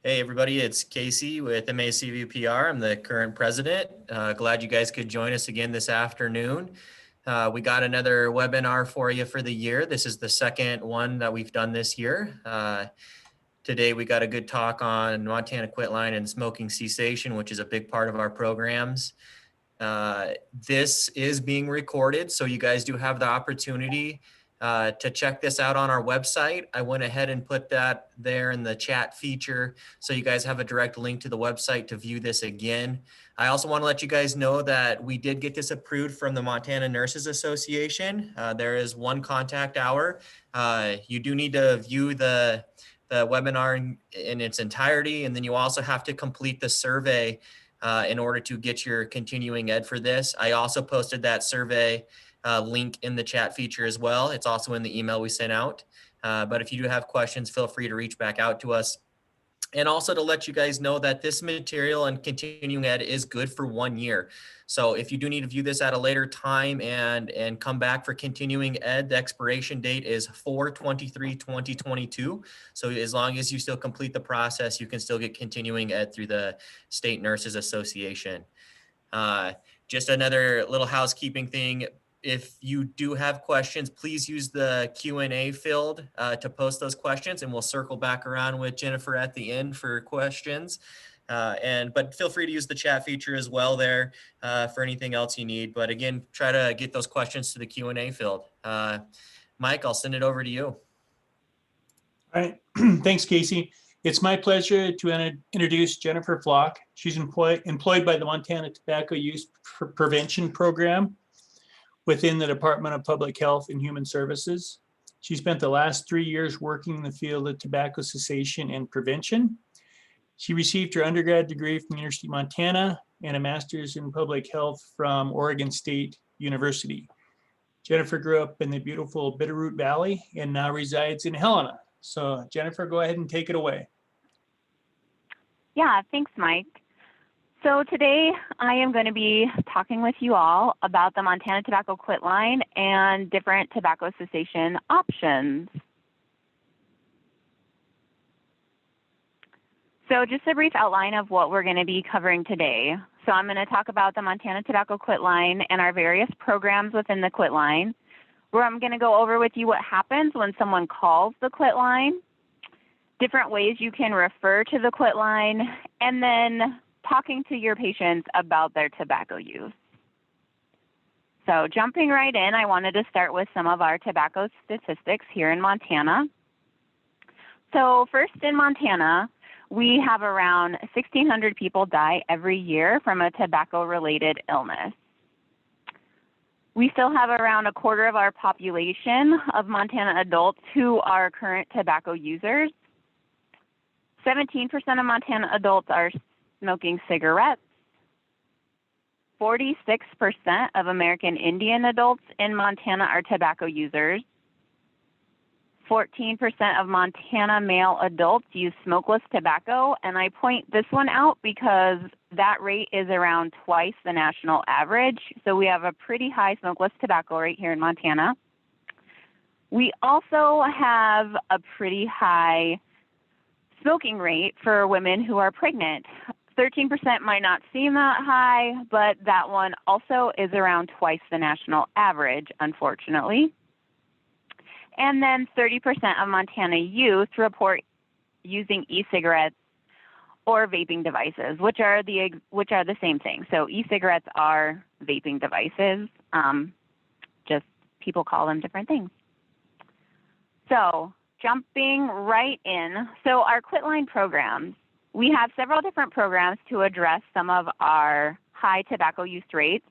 Hey everybody, it's Casey with MACVPR. I'm the current president. Glad you guys could join us again this afternoon. We got another webinar for you for the year. This is the second one that we've done this year. Today we got a good talk on Montana Quitline and smoking cessation, which is a big part of our programs. This is being recorded, so you guys do have the opportunity to check this out on our website. I went ahead and put that there in the chat feature, so you guys have a direct link to the website to view this again. I also want to let you guys know that we did get this approved from the Montana Nurses Association. There is one contact hour. You do need to view the webinar in its entirety, and then you also have to complete the survey in order to get your continuing ed for this. I also posted that survey link in the chat feature as well. It's also in the email we sent out. But if you do have questions, feel free to reach back out to us. And also to let you guys know that this material and continuing ed is good for 1 year. So if you do need to view this at a later time and come back for continuing ed, the expiration date is 4/23/2022. So as long as you still complete the process, you can still get continuing ed through the State Nurses Association. Just another little housekeeping thing. If you do have questions, please use the Q&A field to post those questions, and we'll circle back around with Jennifer at the end for questions. But feel free to use the chat feature as well there for anything else you need. But again, try to get those questions to the Q&A field. Mike, I'll send it over to you. All right, thanks, Casey. It's my pleasure to introduce Jennifer Flock. She's employed by the Montana Tobacco Use Prevention Program within the Department of Public Health and Human Services. She spent the last 3 years working in the field of tobacco cessation and prevention. She received her undergrad degree from the University of Montana and a master's in public health from Oregon State University. Jennifer grew up in the beautiful Bitterroot Valley and now resides in Helena. So Jennifer, go ahead and take it away. Yeah, thanks, Mike. So today I am going to be talking with you all about the Montana Tobacco Quitline and different tobacco cessation options. So just a brief outline of what we're going to be covering today. So I'm going to talk about the Montana Tobacco Quitline and our various programs within the Quitline, where I'm going to go over with you what happens when someone calls the Quitline, different ways you can refer to the Quitline, and then talking to your patients about their tobacco use. So jumping right in, I wanted to start with some of our tobacco statistics here in Montana. So first in Montana, we have around 1,600 people die every year from a tobacco-related illness. We still have around a quarter of our population of Montana adults who are current tobacco users. 17% of Montana adults are smoking cigarettes. 46% of American Indian adults in Montana are tobacco users. 14% of Montana male adults use smokeless tobacco, and I point this one out because that rate is around twice the national average, so we have a pretty high smokeless tobacco rate here in Montana. We also have a pretty high smoking rate for women who are pregnant. 13% might not seem that high, but that one also is around twice the national average, unfortunately. And then 30% of Montana youth report using e-cigarettes or vaping devices, which are the same thing. So e-cigarettes are vaping devices, just people call them different things. So jumping right in, so our Quitline programs, we have several different programs to address some of our high tobacco use rates.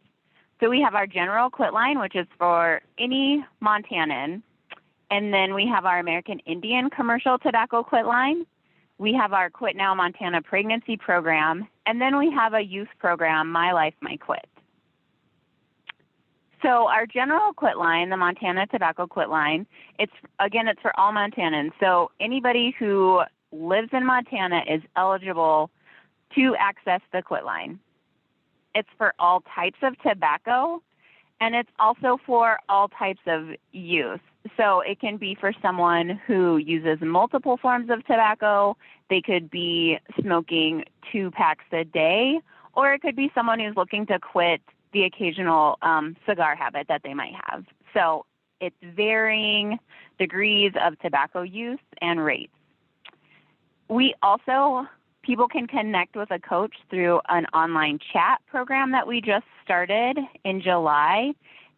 So we have our general Quitline, which is for any Montanan. And then we have our American Indian commercial tobacco Quitline. We have our Quit Now Montana pregnancy program. And then we have a youth program, My Life, My Quit. So our general Quitline, the Montana Tobacco Quitline, it's for all Montanans. So anybody who lives in Montana is eligible to access the Quitline. It's for all types of tobacco, and it's also for all types of use. So it can be for someone who uses multiple forms of tobacco. They could be smoking 2 packs a day, or it could be someone who's looking to quit the occasional cigar habit that they might have. So it's varying degrees of tobacco use and rates. We also, people can connect with a coach through an online chat program that we just started in July.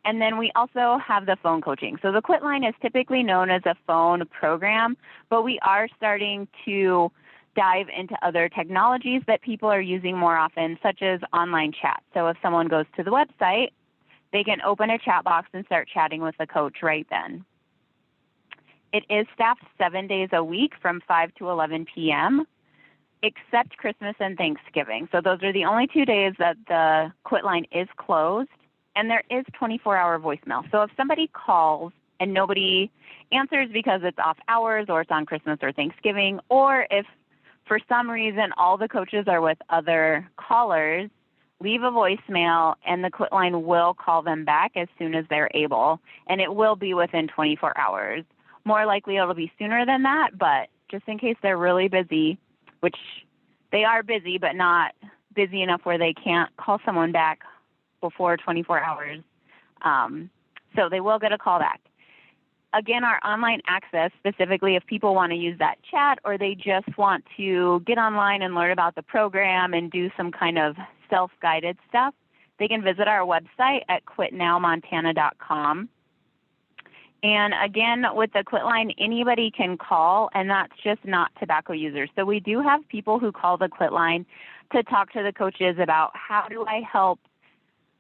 And then we also have the phone coaching. So the Quit Line is typically known as a phone program, but we are starting to dive into other technologies that people are using more often, such as online chat. So if someone goes to the website, they can open a chat box and start chatting with the coach right then. It is staffed 7 days a week from 5 to 11 p.m., except Christmas and Thanksgiving. So those are the only 2 days that the Quit Line is closed. And there is 24-hour voicemail. So if somebody calls and nobody answers because it's off hours or it's on Christmas or Thanksgiving, or if for some reason all the coaches are with other callers, leave a voicemail and the Quit Line will call them back as soon as they're able. And it will be within 24 hours. More likely it'll be sooner than that, but just in case they're really busy, which they are busy, but not busy enough where they can't call someone back before 24 hours. So they will get a call back. Again, our online access, specifically if people want to use that chat or they just want to get online and learn about the program and do some kind of self-guided stuff, they can visit our website at quitnowmontana.com. And again, with the Quit Line, anybody can call, and that's just not tobacco users. So we do have people who call the Quit Line to talk to the coaches about how do I help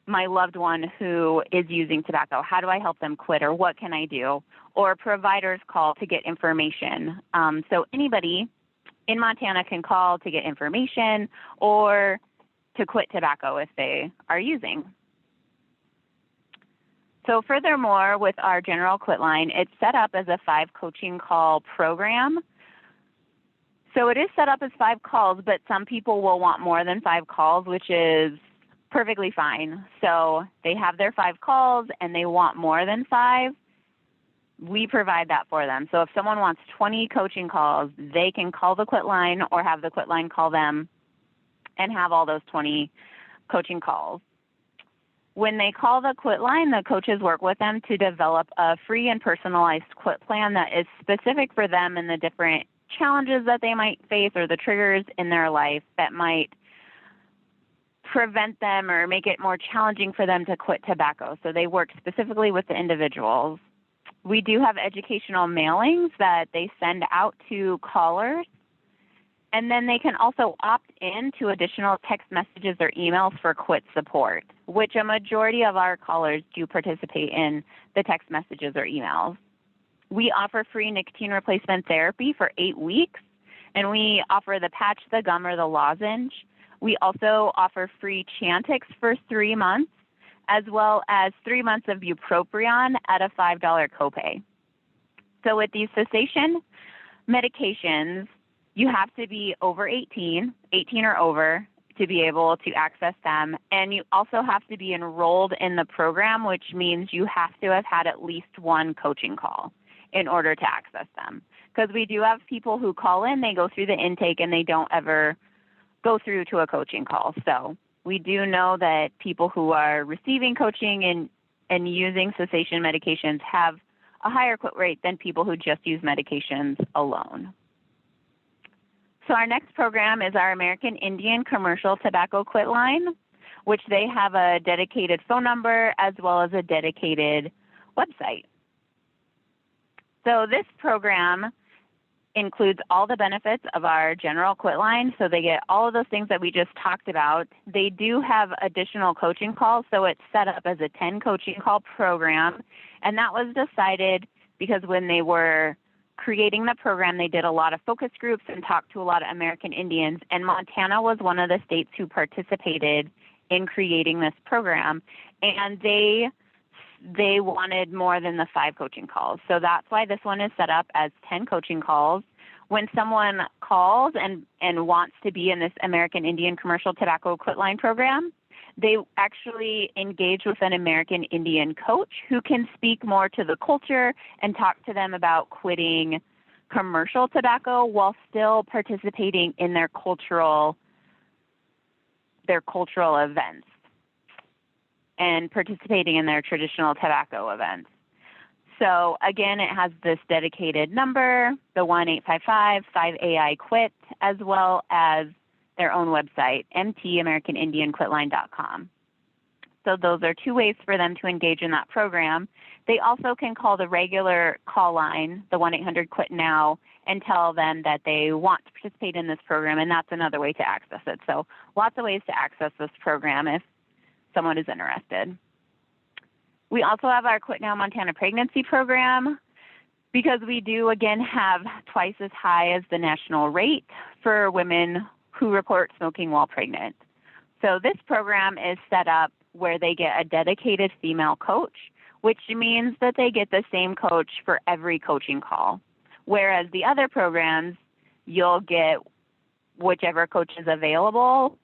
my loved one who is using tobacco? How do I help them quit, or what can I do? Or providers call to get information. So anybody in Montana can call to get information or to quit tobacco if they are using. So furthermore, with our general Quit Line, it's set up as a 5 coaching call program. So it is set up as 5 calls, but some people will want more than 5 calls, which is perfectly fine. So they have their 5 calls and they want more than 5. We provide that for them. So if someone wants 20 coaching calls, they can call the Quit Line or have the Quit Line call them and have all those 20 coaching calls. When they call the Quit Line, the coaches work with them to develop a free and personalized quit plan that is specific for them and the different challenges that they might face or the triggers in their life that might prevent them or make it more challenging for them to quit tobacco. So they work specifically with the individuals. We do have educational mailings that they send out to callers, and then they can also opt in to additional text messages or emails for quit support, which a majority of our callers do participate in the text messages or emails. We offer free nicotine replacement therapy for 8 weeks, and we offer the patch, the gum, or the lozenge. We also offer free Chantix for 3 months, as well as 3 months of bupropion at a $5 copay. So with these cessation medications, you have to be over 18 or over, to be able to access them. And you also have to be enrolled in the program, which means you have to have had at least 1 coaching call in order to access them. Because we do have people who call in, they go through the intake, and they don't ever go through to a coaching call. So we do know that people who are receiving coaching and using cessation medications have a higher quit rate than people who just use medications alone. So our next program is our American Indian Commercial Tobacco Quit Line, which they have a dedicated phone number as well as a dedicated website. So this program includes all the benefits of our general Quit Line. So they get all of those things that we just talked about. They do have additional coaching calls, so it's set up as a 10 coaching call program. And that was decided because when they were creating the program, they did a lot of focus groups and talked to a lot of American Indians. And Montana was one of the states who participated in creating this program. And they wanted more than the 5 coaching calls. So that's why this one is set up as 10 coaching calls. When someone calls and wants to be in this American Indian Commercial Tobacco Quit Line program, They actually engage with an American Indian coach who can speak more to the culture and talk to them about quitting commercial tobacco while still participating in their cultural events and participating in their traditional tobacco events. So again, it has this dedicated number, the 1-855-5AI-QUIT, as well as their own website, mtamericanindianquitline.com. So those are two ways for them to engage in that program. They also can call the regular call line, the 1-800-QUIT-NOW, and tell them that they want to participate in this program, and that's another way to access it. So lots of ways to access this program if someone is interested. We also have our Quit Now Montana Pregnancy Program, because we do, again, have twice as high as the national rate for women who report smoking while pregnant. So this program is set up where they get a dedicated female coach, which means that they get the same coach for every coaching call. Whereas the other programs, you'll get whichever coach is available,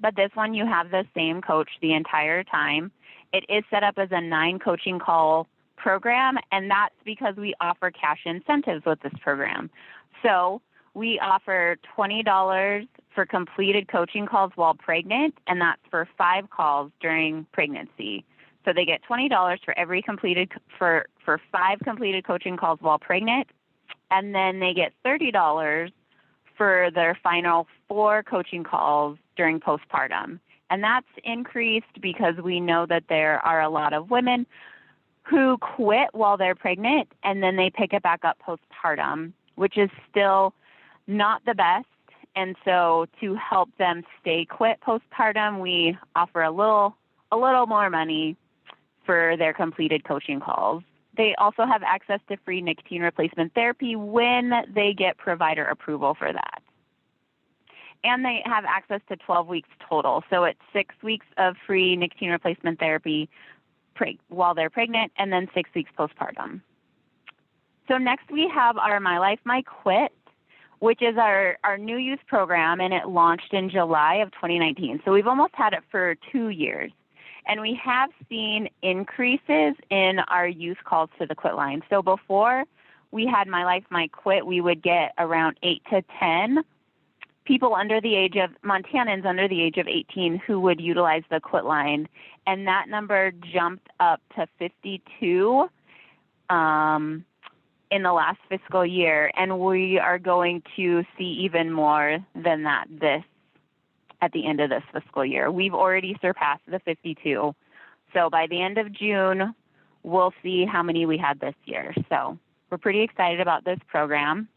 but this one you have the same coach the entire time. It is set up as a 9 coaching call program, and that's because we offer cash incentives with this program. So we offer $20 for completed coaching calls while pregnant, and that's for 5 calls during pregnancy. So they get $20 for every completed for 5 completed coaching calls while pregnant, and then they get $30 for their final 4 coaching calls during postpartum. And that's increased because we know that there are a lot of women who quit while they're pregnant and then they pick it back up postpartum, which is still not the best. And so to help them stay quit postpartum, we offer a little more money for their completed coaching calls. They also have access to free nicotine replacement therapy when they get provider approval for that. And they have access to 12 weeks total. So it's 6 weeks of free nicotine replacement therapy while they're pregnant, and then 6 weeks postpartum. So next we have our My Life, My Quit, which is our new youth program, and it launched in July of 2019. So we've almost had it for 2 years. And we have seen increases in our youth calls to the quit line. So before we had My Life, My Quit, we would get around 8 to 10 people Montanans under the age of 18 who would utilize the quit line. And that number jumped up to 52 in the last fiscal year. And we are going to see even more than that at the end of this fiscal year. We've already surpassed the 52. So by the end of June, we'll see how many we had this year. So we're pretty excited about this program.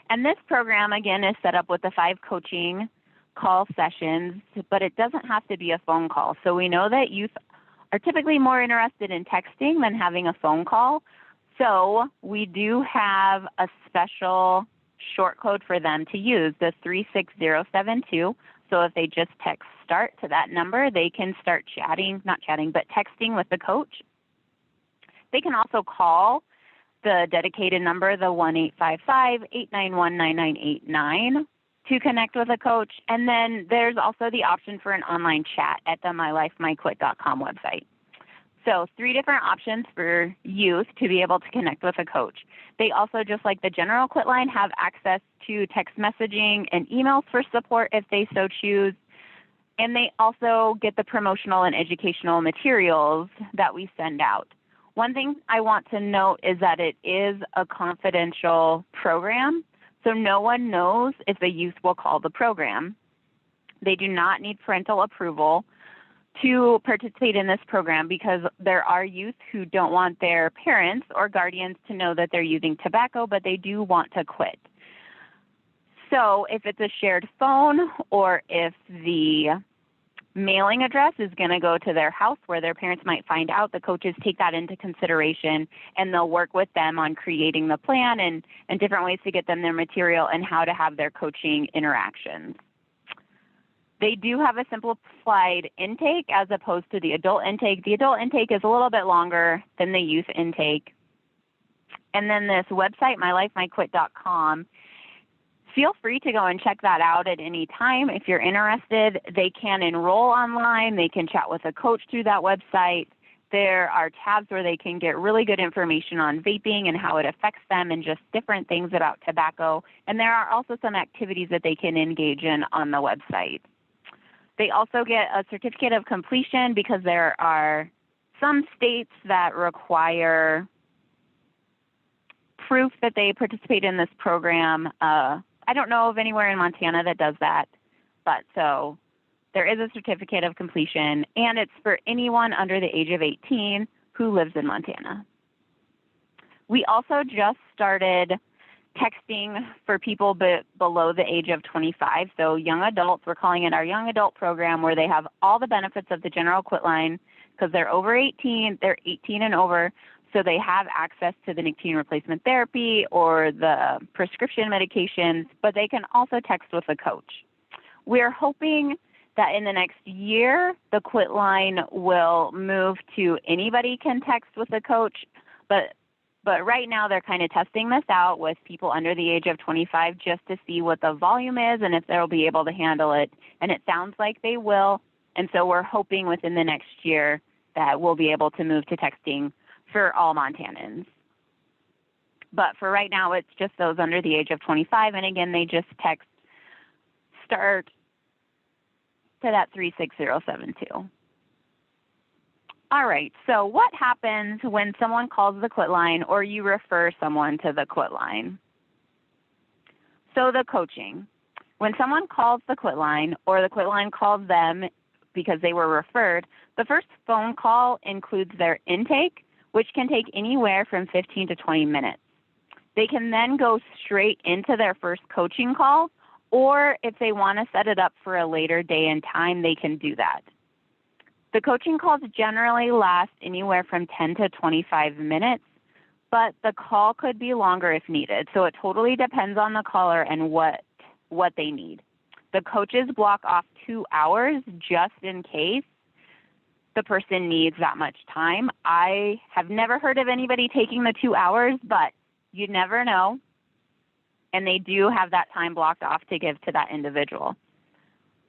And this program, again, is set up with the 5 coaching call sessions, but it doesn't have to be a phone call. So we know that youth are typically more interested in texting than having a phone call. So we do have a special short code for them to use, the 36072. So if they just text START to that number, they can start texting with the coach. They can also call the dedicated number, the 1-855-891-9989, to connect with a coach. And then there's also the option for an online chat at the mylifemyquit.com website. So 3 different options for youth to be able to connect with a coach. They also, just like the general quit line, have access to text messaging and emails for support if they so choose. And they also get the promotional and educational materials that we send out. One thing I want to note is that it is a confidential program, so no one knows if the youth will call the program. They do not need parental approval to participate in this program because there are youth who don't want their parents or guardians to know that they're using tobacco, but they do want to quit. So if it's a shared phone or if the mailing address is going to go to their house where their parents might find out, the coaches take that into consideration and they'll work with them on creating the plan and different ways to get them their material and how to have their coaching interactions. They do have a simplified intake as opposed to the adult intake. The adult intake is a little bit longer than the youth intake. And then this website, mylifemyquit.com, feel free to go and check that out at any time. If you're interested, they can enroll online. They can chat with a coach through that website. There are tabs where they can get really good information on vaping and how it affects them and just different things about tobacco. And there are also some activities that they can engage in on the website. They also get a certificate of completion because there are some states that require proof that they participate in this program. I don't know of anywhere in Montana that does that, but so there is a certificate of completion, and it's for anyone under the age of 18 who lives in Montana. We also just started texting for people below the age of 25, so young adults. We're calling it our young adult program, where they have all the benefits of the general quitline because they're over 18, they're 18 and over, so they have access to the nicotine replacement therapy or the prescription medications, but they can also text with a coach. We're hoping that in the next year, the quitline will move to anybody can text with a coach, but right now they're kind of testing this out with people under the age of 25 just to see what the volume is and if they'll be able to handle it. And it sounds like they will. And so we're hoping within the next year that we'll be able to move to texting for all Montanans. But for right now, it's just those under the age of 25. And again, they just text START to that 36072. All right, so what happens when someone calls the quitline or you refer someone to the quitline? So the coaching. When someone calls the quitline or the quitline calls them because they were referred, the first phone call includes their intake, which can take anywhere from 15 to 20 minutes. They can then go straight into their first coaching call, or if they want to set it up for a later day and time, they can do that. The coaching calls generally last anywhere from 10 to 25 minutes, but the call could be longer if needed. So it totally depends on the caller and what they need. The coaches block off 2 hours just in case the person needs that much time. I have never heard of anybody taking the 2 hours, but you never know. And they do have that time blocked off to give to that individual.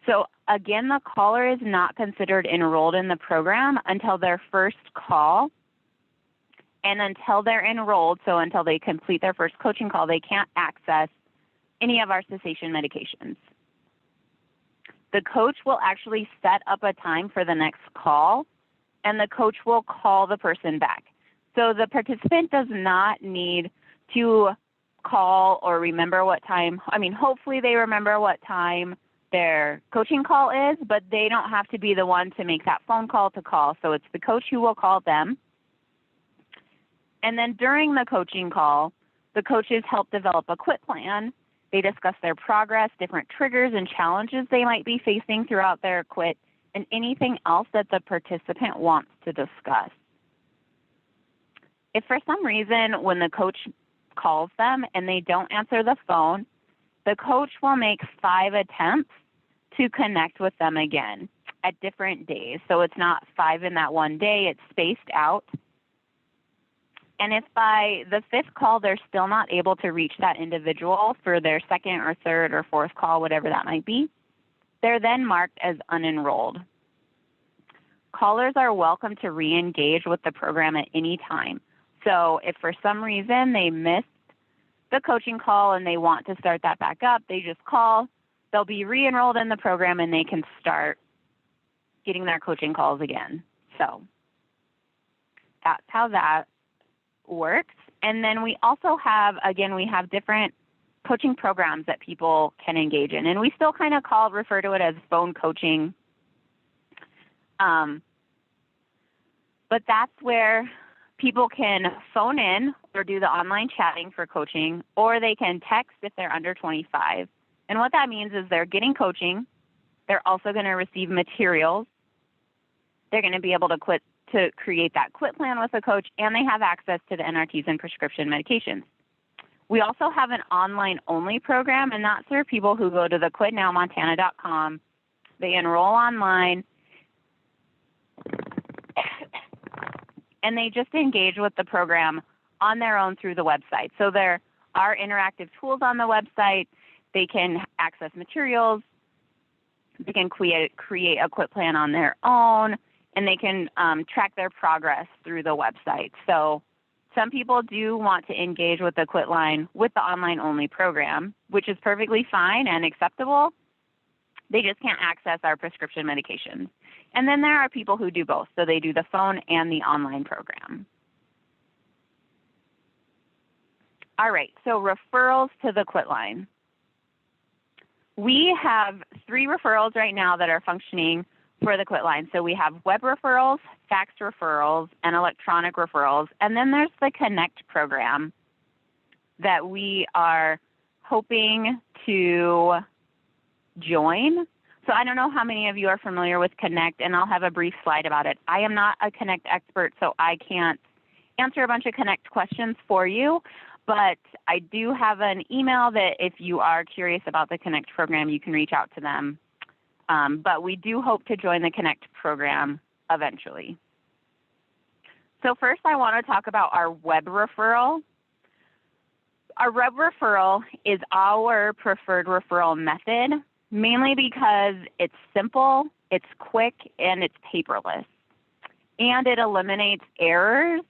So again, the caller is not considered enrolled in the program until their first call. And until they're enrolled, so until they complete their first coaching call, they can't access any of our cessation medications. The coach will actually set up a time for the next call, and the coach will call the person back. So the participant does not need to call or remember what time. I mean, hopefully they remember what time their coaching call is, but they don't have to be the one to make that phone call to call. So it's the coach who will call them. And then during the coaching call, the coaches help develop a quit plan. They discuss their progress, different triggers and challenges they might be facing throughout their quit, and anything else that the participant wants to discuss. If for some reason when the coach calls them and they don't answer the phone, the coach will make 5 attempts to connect with them again at different days. So it's not 5 in that one day, it's spaced out. And if by the 5th call they're still not able to reach that individual for their 2nd or 3rd or 4th call, whatever that might be, they're then marked as unenrolled. Callers are welcome to re-engage with the program at any time. So if for some reason they missed the coaching call and they want to start that back up, they just call, they'll be re-enrolled in the program and they can start getting their coaching calls again. So that's how that works. And then we also have, again, we have different coaching programs that people can engage in. And we still kind of refer to it as phone coaching. But that's where people can phone in or do the online chatting for coaching, or they can text if they're under 25. And what that means is they're getting coaching. They're also going to receive materials. They're going to be able to create that quit plan with a coach, and they have access to the NRTs and prescription medications. We also have an online-only program, and that's for people who go to the quitnowmontana.com. They enroll online, and they just engage with the program on their own through the website. So there are interactive tools on the website. They can access materials, they can create a quit plan on their own, and they can track their progress through the website. So some people do want to engage with the Quit Line with the online only program, which is perfectly fine and acceptable. They just can't access our prescription medications. And then there are people who do both. So they do the phone and the online program. All right, so referrals to the Quit Line. We have 3 referrals right now that are functioning for the Quit Line. So we have web referrals, fax referrals, and electronic referrals. And then there's the Connect program that we are hoping to join. So I don't know how many of you are familiar with Connect, and I'll have a brief slide about it. I am not a Connect expert, so I can't answer a bunch of Connect questions for you, but I do have an email that if you are curious about the Connect program, you can reach out to them. But we do hope to join the Connect program eventually. So first I want to talk about our web referral. Our web referral is our preferred referral method, mainly because it's simple, it's quick, and it's paperless. And it eliminates errors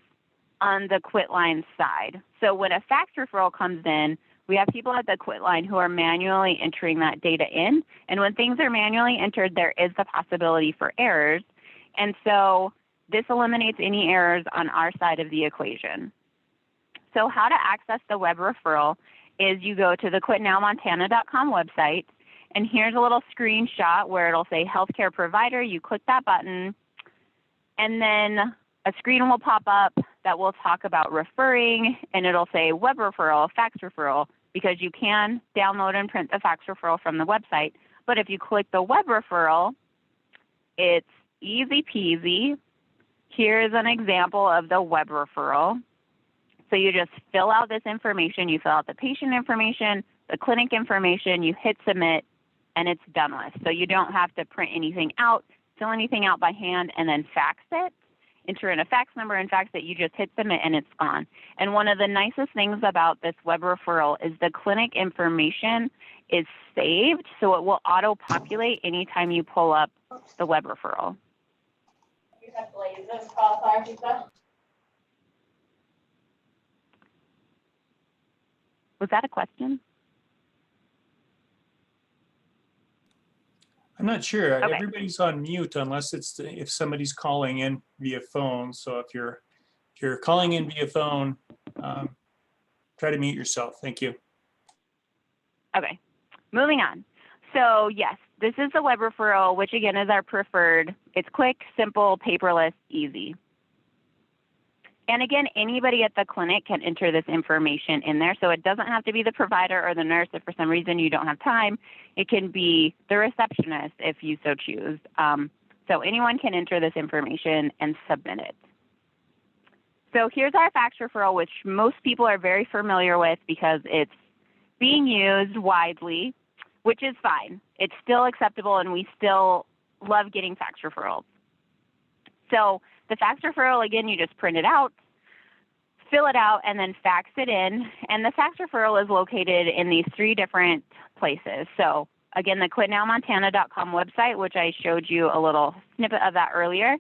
on the Quit Line side. So when a fax referral comes in, we have people at the Quit Line who are manually entering that data in. And when things are manually entered, there is the possibility for errors. And so this eliminates any errors on our side of the equation. So how to access the web referral is you go to the quitnowmontana.com website, and here's a little screenshot where it'll say healthcare provider. You click that button, and then a screen will pop up that will talk about referring, and it'll say web referral, fax referral, because you can download and print the fax referral from the website. But if you click the web referral, it's easy peasy. Here's an example of the web referral. So you just fill out this information. You fill out the patient information, the clinic information, you hit submit, and it's done with. So you don't have to print anything out, fill anything out by hand, and then fax it. Enter in a fax number and fax it. You just hit submit, and it's gone. And one of the nicest things about this web referral is the clinic information is saved, so it will auto-populate anytime you pull up the web referral. Was that a question? I'm not sure. Okay. Everybody's on mute unless if somebody's calling in via phone. So if you're calling in via phone, try to mute yourself. Thank you. Okay, moving on. So yes, this is the web referral, which again is our preferred. It's quick, simple, paperless, easy. And again, anybody at the clinic can enter this information in there. So it doesn't have to be the provider or the nurse if for some reason you don't have time. It can be the receptionist if you so choose. So anyone can enter this information and submit it. So here's our fax referral, which most people are very familiar with because it's being used widely, which is fine. It's still acceptable, and we still love getting fax referrals. So the fax referral, again, you just print it out, fill it out, and then fax it in. And the fax referral is located in these 3 different places. So again, the quitnowmontana.com website, which I showed you a little snippet of that earlier.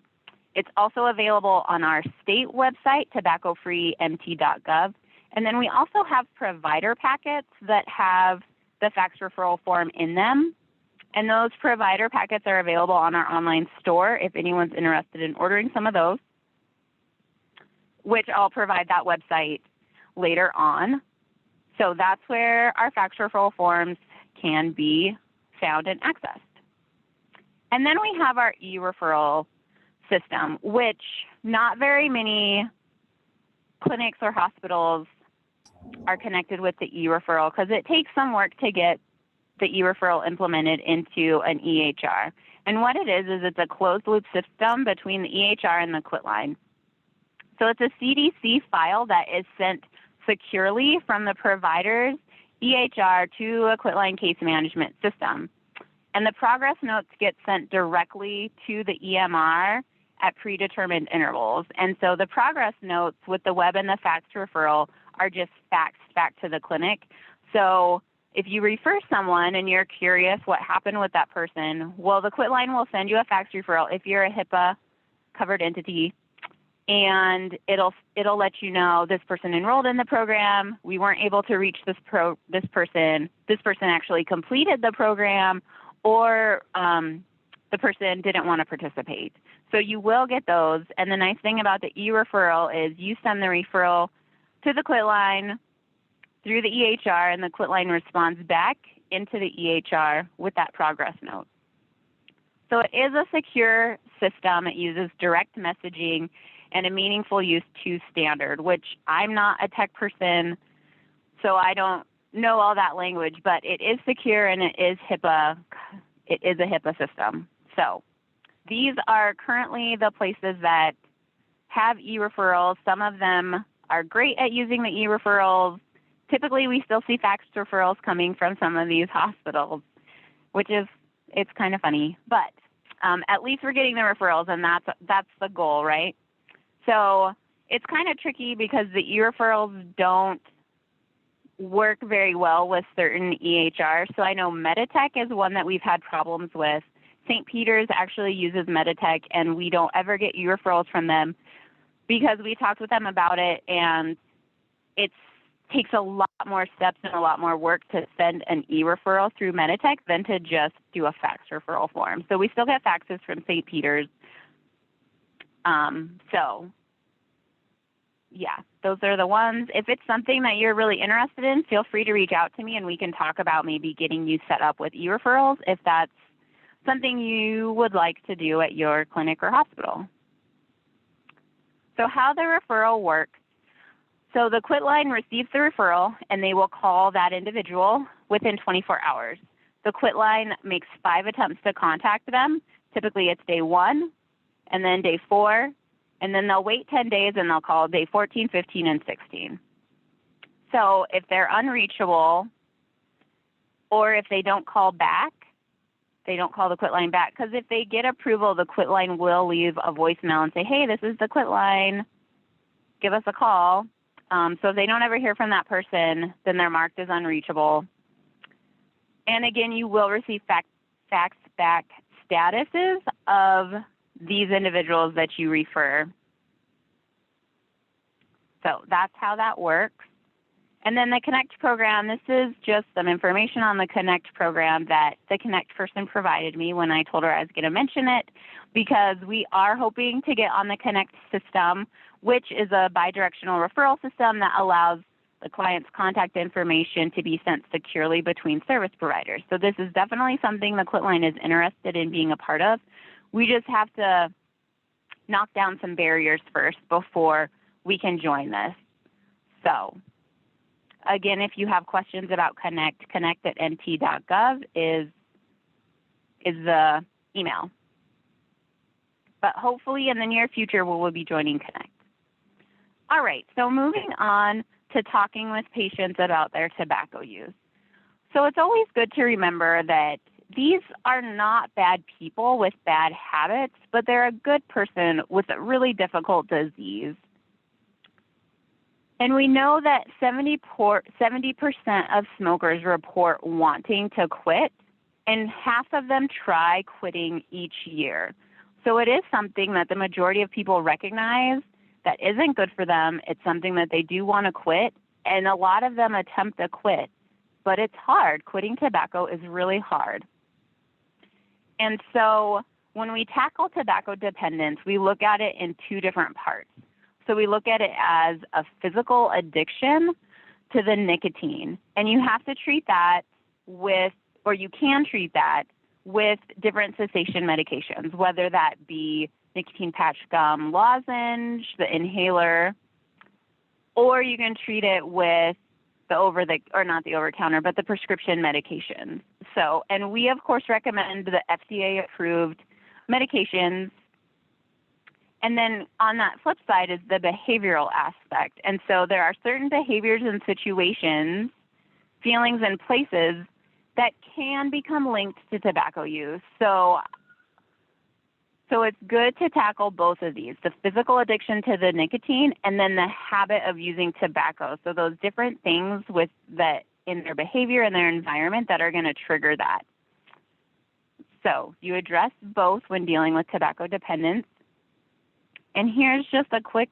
It's also available on our state website, tobaccofreemt.gov. And then we also have provider packets that have the fax referral form in them. And those provider packets are available on our online store if anyone's interested in ordering some of those, which I'll provide that website later on. So that's where our fax referral forms can be found and accessed. And then we have our e-referral system, which not very many clinics or hospitals are connected with the e-referral because it takes some work to get the e-referral implemented into an EHR. And what it is it's a closed loop system between the EHR and the Quit Line. So it's a CDC file that is sent securely from the provider's EHR to a Quit Line case management system. And the progress notes get sent directly to the EMR at predetermined intervals. And so the progress notes with the web and the fax referral are just faxed back to the clinic. So if you refer someone and you're curious what happened with that person, well, the Quitline will send you a fax referral if you're a HIPAA covered entity, and it'll let you know this person enrolled in the program. We weren't able to reach this person. This person actually completed the program, or the person didn't want to participate. So you will get those. And the nice thing about the e-referral is you send the referral to the Quitline through the EHR, and the Quitline responds back into the EHR with that progress note. So it is a secure system. It uses direct messaging and a meaningful use to standard, which I'm not a tech person, so I don't know all that language, but it is secure and it is HIPAA. It is a HIPAA system. So these are currently the places that have e-referrals. Some of them are great at using the e-referrals. Typically, we still see fax referrals coming from some of these hospitals, which is, it's kind of funny, but at least we're getting the referrals, and that's the goal, right? So it's kind of tricky because the e-referrals don't work very well with certain EHRs. So I know Meditech is one that we've had problems with. St. Peter's actually uses Meditech, and we don't ever get e-referrals from them because we talked with them about it, and it takes a lot more steps and a lot more work to send an e-referral through Meditech than to just do a fax referral form. So we still get faxes from St. Peter's. So yeah, those are the ones. If it's something that you're really interested in, feel free to reach out to me and we can talk about maybe getting you set up with e-referrals if that's something you would like to do at your clinic or hospital. So how the referral works. So the Quitline receives the referral and they will call that individual within 24 hours. The Quitline makes 5 attempts to contact them. Typically it's day 1 and then day 4, and then they'll wait 10 days and they'll call day 14, 15, and 16. So if they're unreachable, or if they don't call back, they don't call the Quitline back, because if they get approval, the Quitline will leave a voicemail and say, hey, this is the Quitline, give us a call. So if they don't ever hear from that person, then they're marked as unreachable. And again, you will receive fax back statuses of these individuals that you refer. So that's how that works. And then the Connect program, this is just some information on the Connect program that the Connect person provided me when I told her I was going to mention it, because we are hoping to get on the Connect system, which is a bidirectional referral system that allows the client's contact information to be sent securely between service providers. So this is definitely something the Quitline is interested in being a part of. We just have to knock down some barriers first before we can join this. So again, if you have questions about Connect, connect@nt.gov is the email. But hopefully in the near future, we will be joining Connect. All right, so moving on to talking with patients about their tobacco use. So it's always good to remember that these are not bad people with bad habits, but they're a good person with a really difficult disease. And we know that 70% of smokers report wanting to quit, and half of them try quitting each year. So it is something that the majority of people recognize that isn't good for them. It's something that they do want to quit, and a lot of them attempt to quit, but it's hard. Quitting tobacco is really hard. And so when we tackle tobacco dependence, we look at it in 2 different parts. So we look at it as a physical addiction to the nicotine, and you have to treat that with, or you can treat that with different cessation medications, whether that be nicotine patch gum lozenge, the inhaler, or you can treat it with not the over-counter, but the prescription medications. So, and we of course recommend the FDA-approved medications. And then on that flip side is the behavioral aspect. And so there are certain behaviors and situations, feelings and places that can become linked to tobacco use. So it's good to tackle both of these, the physical addiction to the nicotine and then the habit of using tobacco. So those different things that in their behavior and their environment that are going to trigger that. So you address both when dealing with tobacco dependence. And here's just a quick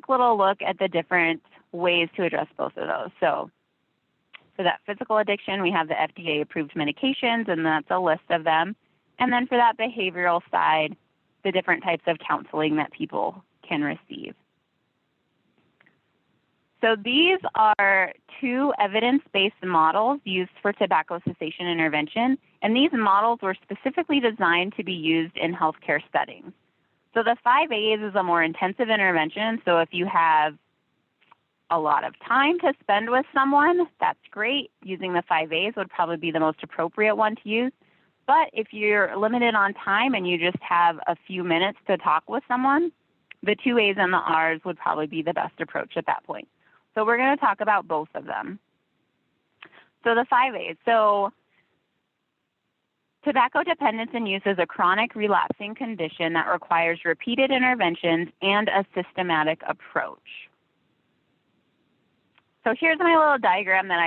little look at the different ways to address both of those. So for that physical addiction, we have the FDA approved medications, and that's a list of them. And then for that behavioral side, the different types of counseling that people can receive. So these are 2 evidence-based models used for tobacco cessation intervention, and these models were specifically designed to be used in healthcare settings. So the 5 A's is a more intensive intervention, so if you have a lot of time to spend with someone, that's great. Using the 5 A's would probably be the most appropriate one to use. But if you're limited on time and you just have a few minutes to talk with someone, the 2 A's and the R's would probably be the best approach at that point. So we're going to talk about both of them. So the 5 A's. So tobacco dependence and use is a chronic relapsing condition that requires repeated interventions and a systematic approach. So here's my little diagram that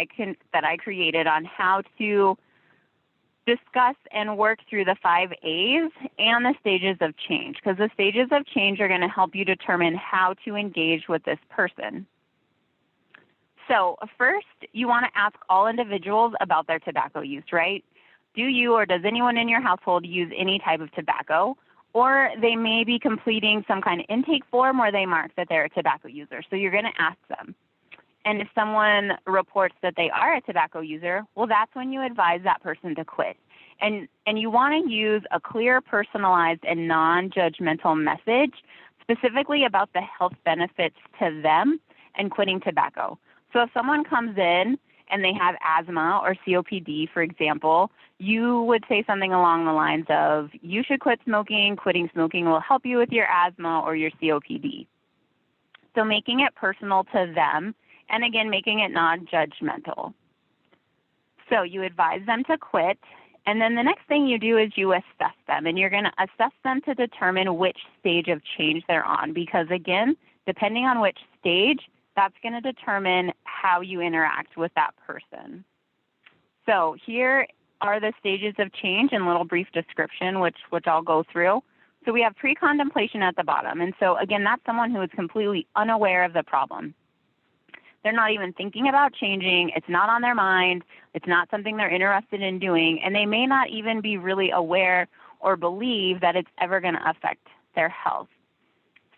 I created on how to discuss and work through the 5 A's and the stages of change, because the stages of change are going to help you determine how to engage with this person. So first, you want to ask all individuals about their tobacco use, right? Do you or does anyone in your household use any type of tobacco? Or they may be completing some kind of intake form where they mark that they're a tobacco user. So you're going to ask them. And if someone reports that they are a tobacco user, well, that's when you advise that person to quit. And you want to use a clear, personalized, and non-judgmental message specifically about the health benefits to them and quitting tobacco. So if someone comes in and they have asthma or COPD, for example, you would say something along the lines of, you should quit smoking. Quitting smoking will help you with your asthma or your COPD. So making it personal to them, and again, making it non-judgmental. So you advise them to quit, and then the next thing you do is you assess them, and you're going to assess them to determine which stage of change they're on, because again, depending on which stage, that's going to determine how you interact with that person. So here are the stages of change in little brief description, which I'll go through. So we have pre-contemplation at the bottom. And so again, that's someone who is completely unaware of the problem. They're not even thinking about changing. It's not on their mind. It's not something they're interested in doing. And they may not even be really aware or believe that it's ever going to affect their health.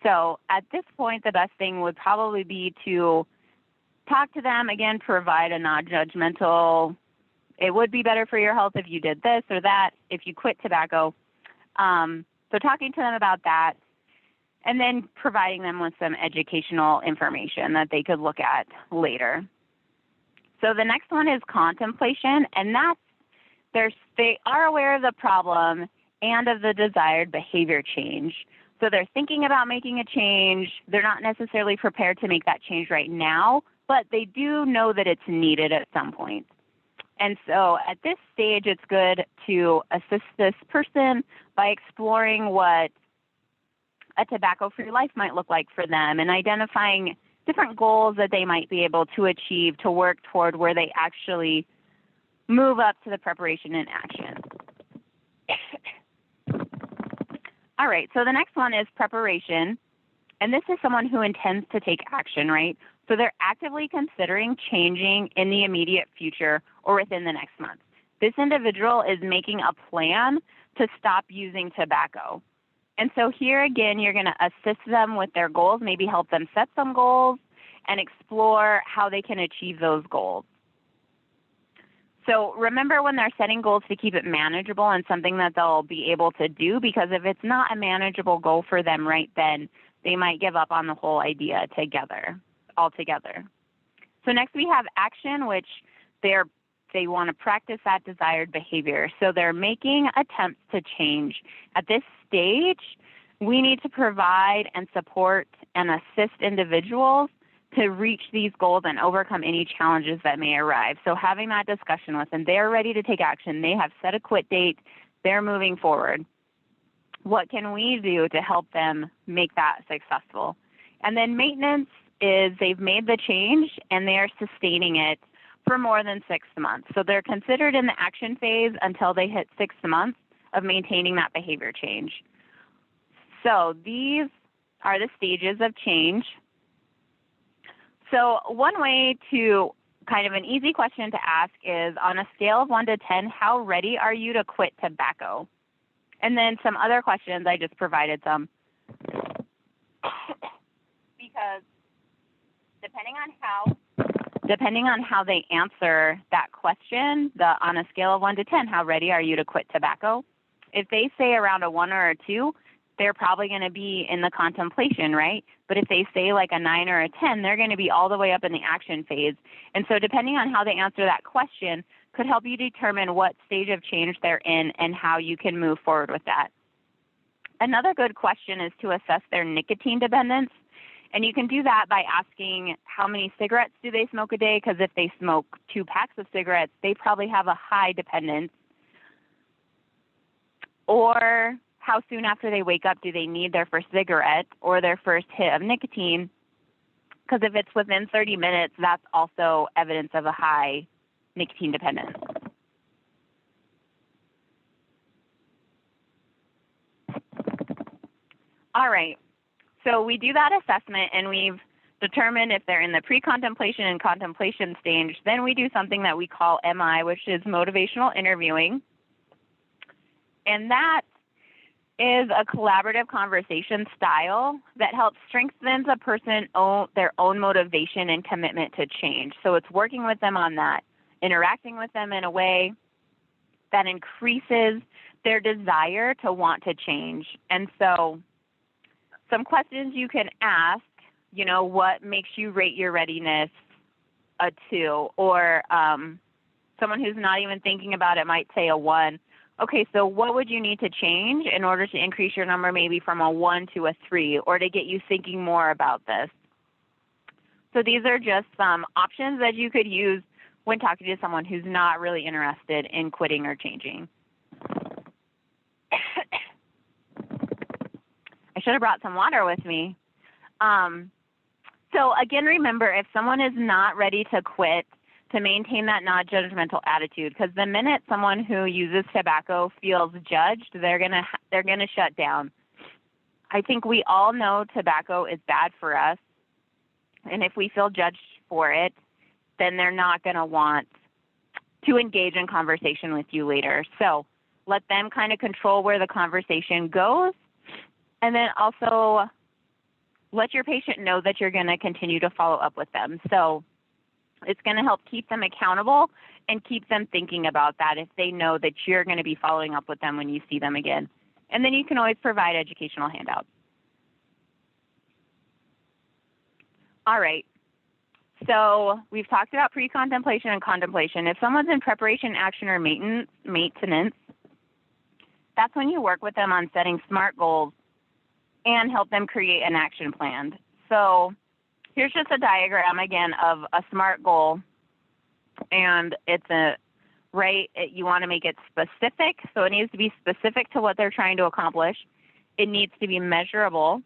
So at this point, the best thing would probably be to talk to them, again, provide a non-judgmental, it would be better for your health if you did this or that, if you quit tobacco. So talking to them about that, and then providing them with some educational information that they could look at later. So the next one is contemplation, and they are aware of the problem and of the desired behavior change. So they're thinking about making a change. They're not necessarily prepared to make that change right now, but they do know that it's needed at some point. And so at this stage, it's good to assist this person by exploring what a tobacco-free life might look like for them and identifying different goals that they might be able to achieve to work toward where they actually move up to the preparation and action. All right, so the next one is preparation, and this is someone who intends to take action, right? So they're actively considering changing in the immediate future or within the next month. This individual is making a plan to stop using tobacco. And so here again, you're going to assist them with their goals, maybe help them set some goals and explore how they can achieve those goals. So remember when they're setting goals to keep it manageable and something that they'll be able to do, because if it's not a manageable goal for them right then, they might give up on the whole idea altogether. So next we have action, which they want to practice that desired behavior. So they're making attempts to change. At this stage, we need to provide and support and assist individuals to reach these goals and overcome any challenges that may arise. So having that discussion with them, they're ready to take action. They have set a quit date. They're moving forward. What can we do to help them make that successful? And then maintenance is they've made the change and they are sustaining it for more than 6 months. So they're considered in the action phase until they hit 6 months of maintaining that behavior change. So these are the stages of change. So one way to, kind of an easy question to ask is, on a scale of 1 to 10, how ready are you to quit tobacco? And then some other questions, I just provided some. Because depending on how they answer that question, on a scale of 1 to 10, how ready are you to quit tobacco? If they say around a 1 or a 2, they're probably going to be in the contemplation, right? But if they say like a 9 or a 10, they're going to be all the way up in the action phase. And so depending on how they answer that question could help you determine what stage of change they're in and how you can move forward with that. Another good question is to assess their nicotine dependence. And you can do that by asking how many cigarettes do they smoke a day, because if they smoke 2 packs of cigarettes, they probably have a high dependence. Or how soon after they wake up do they need their first cigarette or their first hit of nicotine? Because if it's within 30 minutes, that's also evidence of a high nicotine dependence. All right. So we do that assessment and we've determined if they're in the pre-contemplation and contemplation stage. Then we do something that we call MI, which is motivational interviewing. And that is a collaborative conversation style that helps strengthen a person's their own motivation and commitment to change. So it's working with them on that, interacting with them in a way that increases their desire to want to change. And so some questions you can ask, you know, what makes you rate your readiness a 2? Or someone who's not even thinking about it might say a 1. Okay, so what would you need to change in order to increase your number maybe from a 1 to a 3, or to get you thinking more about this? So these are just some options that you could use when talking to someone who's not really interested in quitting or changing. I should have brought some water with me. So again, remember, if someone is not ready to quit, to maintain that non-judgmental attitude, because the minute someone who uses tobacco feels judged, they're gonna shut down. I think we all know tobacco is bad for us, and if we feel judged for it, then they're not gonna want to engage in conversation with you later. So let them kind of control where the conversation goes, and then also let your patient know that you're gonna continue to follow up with them. So it's going to help keep them accountable and keep them thinking about that if they know that you're going to be following up with them when you see them again. And then you can always provide educational handouts. All right. So we've talked about pre-contemplation and contemplation. If someone's in preparation, action, or maintenance, that's when you work with them on setting SMART goals and help them create an action plan. So here's just a diagram again of a SMART goal, and it's you want to make it specific, so it needs to be specific to what they're trying to accomplish. It needs to be measurable.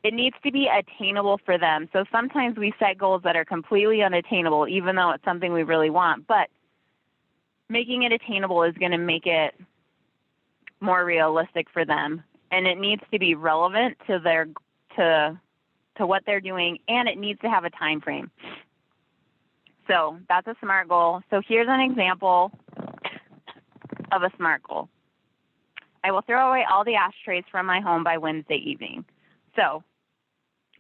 It needs to be attainable for them. So sometimes we set goals that are completely unattainable, even though it's something we really want, but making it attainable is going to make it more realistic for them. And it needs to be relevant to what they're doing, and it needs to have a time frame. So that's a SMART goal. So here's an example of a SMART goal. I will throw away all the ashtrays from my home by Wednesday evening. So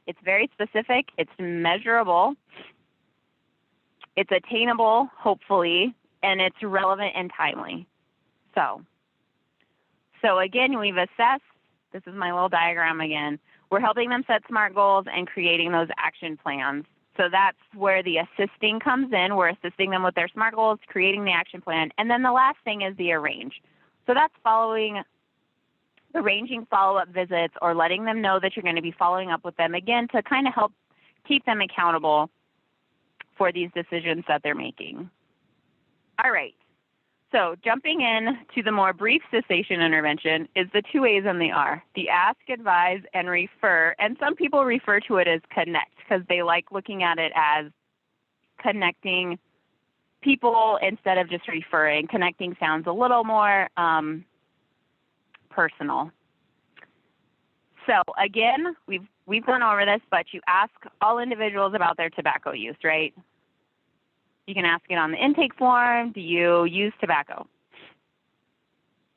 it's very specific, it's measurable, it's attainable, hopefully, and it's relevant and timely. So again, we've assessed, this is my little diagram again, we're helping them set SMART goals and creating those action plans. So that's where the assisting comes in. We're assisting them with their SMART goals, creating the action plan. And then the last thing is the arrange. So that's arranging follow-up visits or letting them know that you're going to be following up with them, again, to kind of help keep them accountable for these decisions that they're making. All right. So jumping in to the more brief cessation intervention is the 2 A's and the R, the ask, advise, and refer. And some people refer to it as connect because they like looking at it as connecting people instead of just referring. Connecting sounds a little more personal. So again, we've gone over this, but you ask all individuals about their tobacco use, right? You can ask it on the intake form. Do you use tobacco?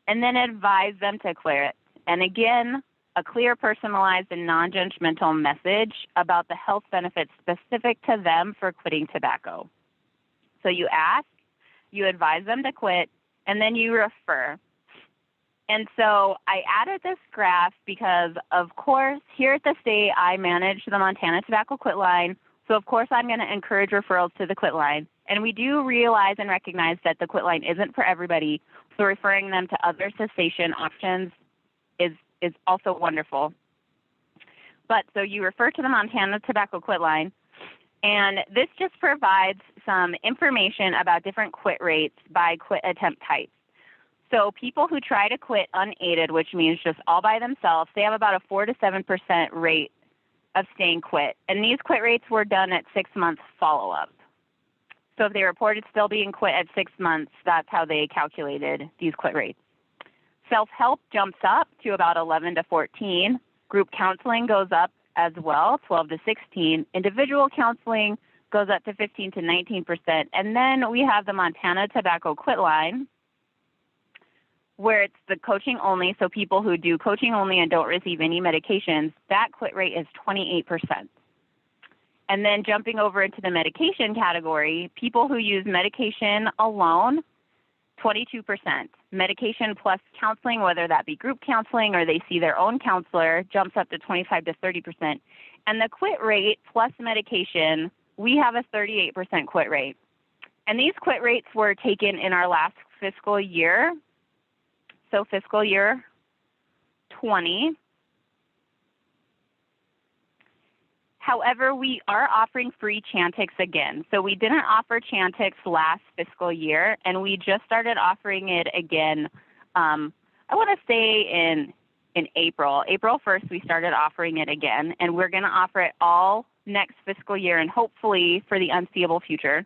And then advise them to clear it. And again, a clear, personalized, and non-judgmental message about the health benefits specific to them for quitting tobacco. So you ask, you advise them to quit, and then you refer. And so I added this graph because, of course, here at the state, I manage the Montana Tobacco Quit Line. So, of course, I'm going to encourage referrals to the Quit Line. And we do realize and recognize that the Quit Line isn't for everybody. So referring them to other cessation options is also wonderful. But so you refer to the Montana Tobacco Quit Line. And this just provides some information about different quit rates by quit attempt types. So people who try to quit unaided, which means just all by themselves, they have about a 4 to 7% rate of staying quit. And these quit rates were done at 6 months follow-up. So if they reported still being quit at 6 months, that's how they calculated these quit rates. Self-help jumps up to about 11 to 14. Group counseling goes up as well, 12 to 16. Individual counseling goes up to 15 to 19%. And then we have the Montana Tobacco Quit Line, where it's the coaching only, so people who do coaching only and don't receive any medications, that quit rate is 28%. And then jumping over into the medication category, people who use medication alone, 22%. Medication plus counseling, whether that be group counseling or they see their own counselor, jumps up to 25 to 30%. And the quit rate plus medication, we have a 38% quit rate. And these quit rates were taken in our last fiscal year, so fiscal year 20. However, we are offering free Chantix again. So we didn't offer Chantix last fiscal year, and we just started offering it again, I want to say in April. April 1st, we started offering it again, and we're going to offer it all next fiscal year and hopefully for the unseeable future.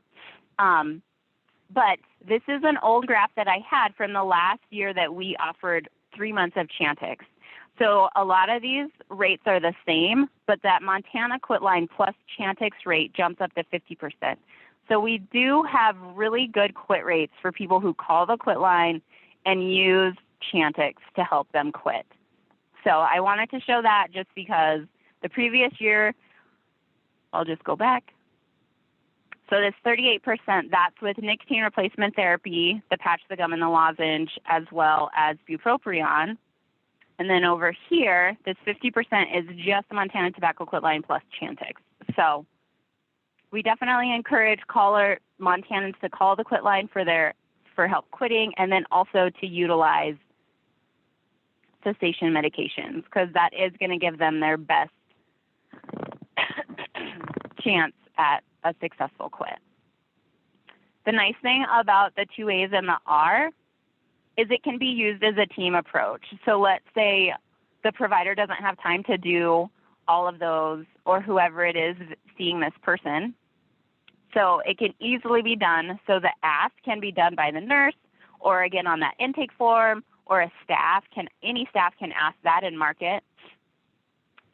But this is an old graph that I had from the last year that we offered 3 months of Chantix. So a lot of these rates are the same, but that Montana Quit Line plus Chantix rate jumps up to 50%. So we do have really good quit rates for people who call the Quit Line and use Chantix to help them quit. So I wanted to show that just because the previous year, I'll just go back. So this 38%, that's with nicotine replacement therapy, the patch, the gum, and the lozenge, as well as bupropion. And then over here, this 50% is just the Montana Tobacco Quit Line plus Chantix. So we definitely encourage Montanans to call the Quit Line for help quitting, and then also to utilize cessation medications, because that is going to give them their best chance at a successful quit. The nice thing about the 2 A's and the R is it can be used as a team approach. So let's say the provider doesn't have time to do all of those, or whoever it is seeing this person. So it can easily be done. So the ask can be done by the nurse, or again on that intake form, or any staff can ask that and mark it.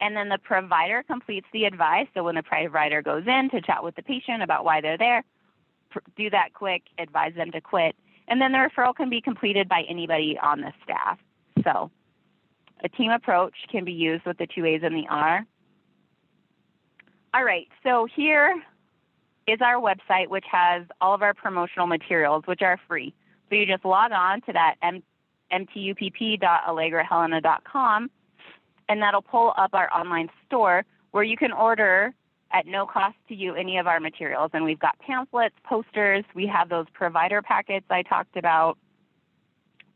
And then the provider completes the advice. So when the provider goes in to chat with the patient about why they're there, do that quick, advise them to quit. And then the referral can be completed by anybody on the staff. So a team approach can be used with the 2 A's and the R. All right, so here is our website, which has all of our promotional materials, which are free. So you just log on to that mtupp.allegrahelena.com, and that'll pull up our online store where you can order at no cost to you any of our materials. And we've got pamphlets, posters, we have those provider packets I talked about,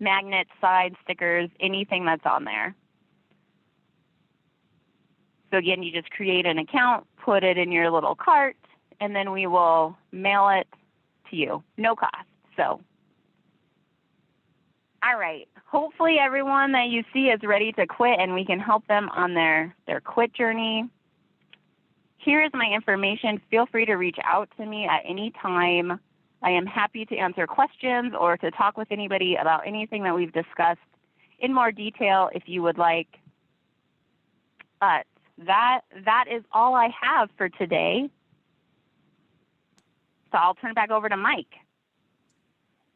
magnets, signs, stickers, anything that's on there. So again, you just create an account, put it in your little cart, and then we will mail it to you, no cost. So, all right, hopefully everyone that you see is ready to quit and we can help them on their quit journey. Here is my information. Feel free to reach out to me at any time. I am happy to answer questions or to talk with anybody about anything that we've discussed in more detail if you would like. But that is all I have for today. So I'll turn it back over to Mike.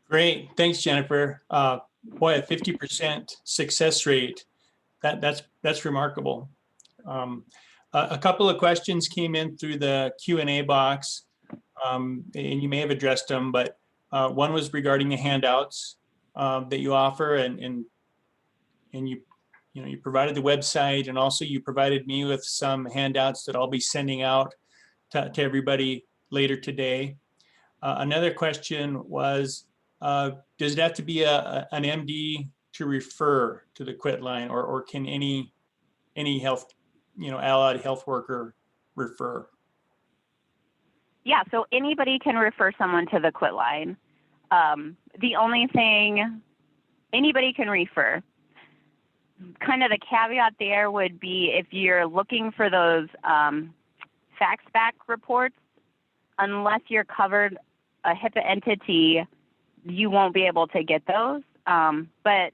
Great. Thanks, Jennifer. Boy, a 50% success rate. That's remarkable. A couple of questions came in through the Q&A box, and you may have addressed them, but one was regarding the handouts that you offer, and you provided the website, and also you provided me with some handouts that I'll be sending out to everybody later today. Another question was, does it have to be an MD to refer to the quit line, or can any health, allied health worker refer? Yeah, so anybody can refer someone to the quit line. The only thing, anybody can refer. Kind of the caveat there would be if you're looking for those fax back reports, unless you're covered a HIPAA entity, you won't be able to get those. But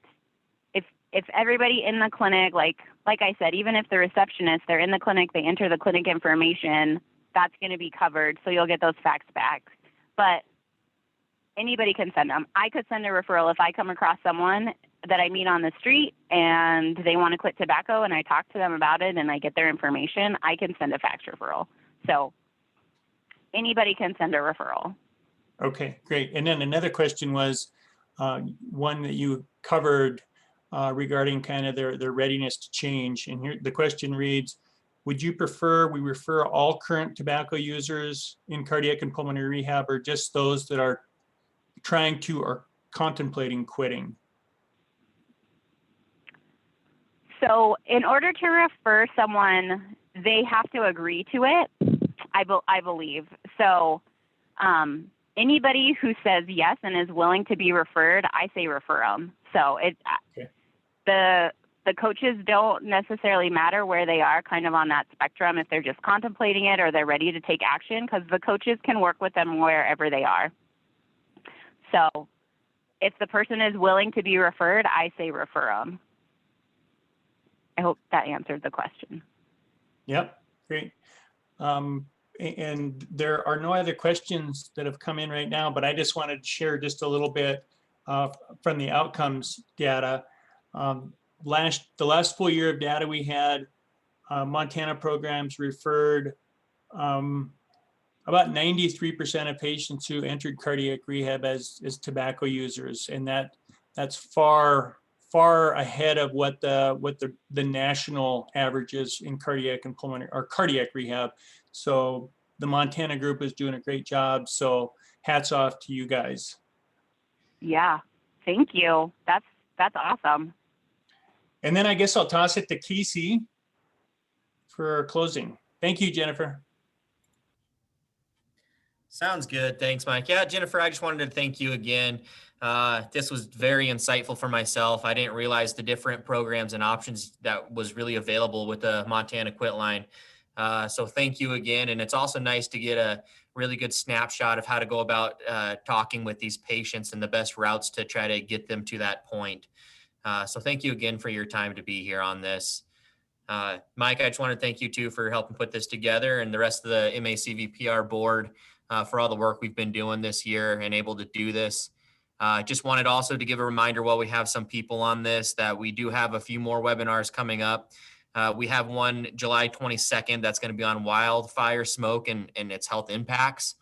if everybody in the clinic, like I said, even if the receptionist, they're in the clinic, they enter the clinic information, that's going to be covered. So you'll get those fax backs. But anybody can send them. I could send a referral if I come across someone that I meet on the street and they want to quit tobacco and I talk to them about it and I get their information, I can send a fax referral. So anybody can send a referral. Okay, great. And then another question was one that you covered regarding kind of their readiness to change. And here the question reads, would you prefer we refer all current tobacco users in cardiac and pulmonary rehab, or just those that are trying to or contemplating quitting? So in order to refer someone, they have to agree to it, I believe. So anybody who says yes and is willing to be referred, I say refer them. So Okay. The coaches don't necessarily matter where they are kind of on that spectrum, if they're just contemplating it or they're ready to take action, because the coaches can work with them wherever they are. So if the person is willing to be referred, I say refer them. I hope that answered the question. Yep, great. And there are no other questions that have come in right now, but I just wanted to share just a little bit from the outcomes data. The last full year of data we had, Montana programs referred about 93% of patients who entered cardiac rehab as tobacco users, and that's far ahead of what the national average is in cardiac and pulmonary or cardiac rehab. So the Montana group is doing a great job. So hats off to you guys. Yeah, thank you. That's awesome. And then I guess I'll toss it to Casey for closing. Thank you, Jennifer. Sounds good. Thanks, Mike. Yeah, Jennifer, I just wanted to thank you again. This was very insightful for myself. I didn't realize the different programs and options that was really available with the Montana Quit Line. So thank you again. And it's also nice to get a really good snapshot of how to go about talking with these patients and the best routes to try to get them to that point. So thank you again for your time to be here on this. Mike, I just want to thank you too for helping put this together, and the rest of the MACVPR board for all the work we've been doing this year and able to do this. Just wanted also to give a reminder while we have some people on this that we do have a few more webinars coming up. We have one July 22nd that's going to be on wildfire smoke and its health impacts.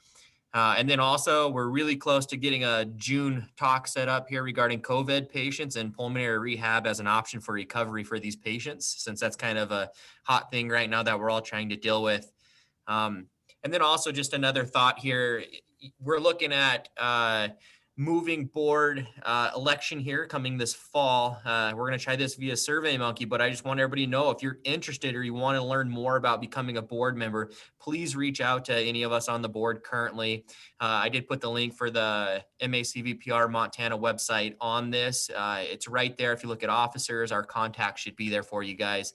And then also we're really close to getting a June talk set up here regarding COVID patients and pulmonary rehab as an option for recovery for these patients, since that's kind of a hot thing right now that we're all trying to deal with. And then also just another thought here, we're looking at moving board election here coming this fall. We're going to try this via SurveyMonkey, but I just want everybody to know if you're interested or you want to learn more about becoming a board member, please reach out to any of us on the board currently. I did put the link for the MACVPR Montana website on this. It's right there. If you look at officers, our contact should be there for you guys.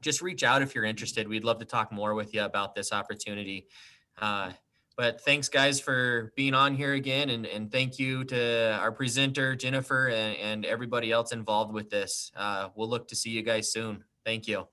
Just reach out if you're interested. We'd love to talk more with you about this opportunity. But But thanks guys for being on here again, and thank you to our presenter, Jennifer, and everybody else involved with this. We'll look to see you guys soon. Thank you.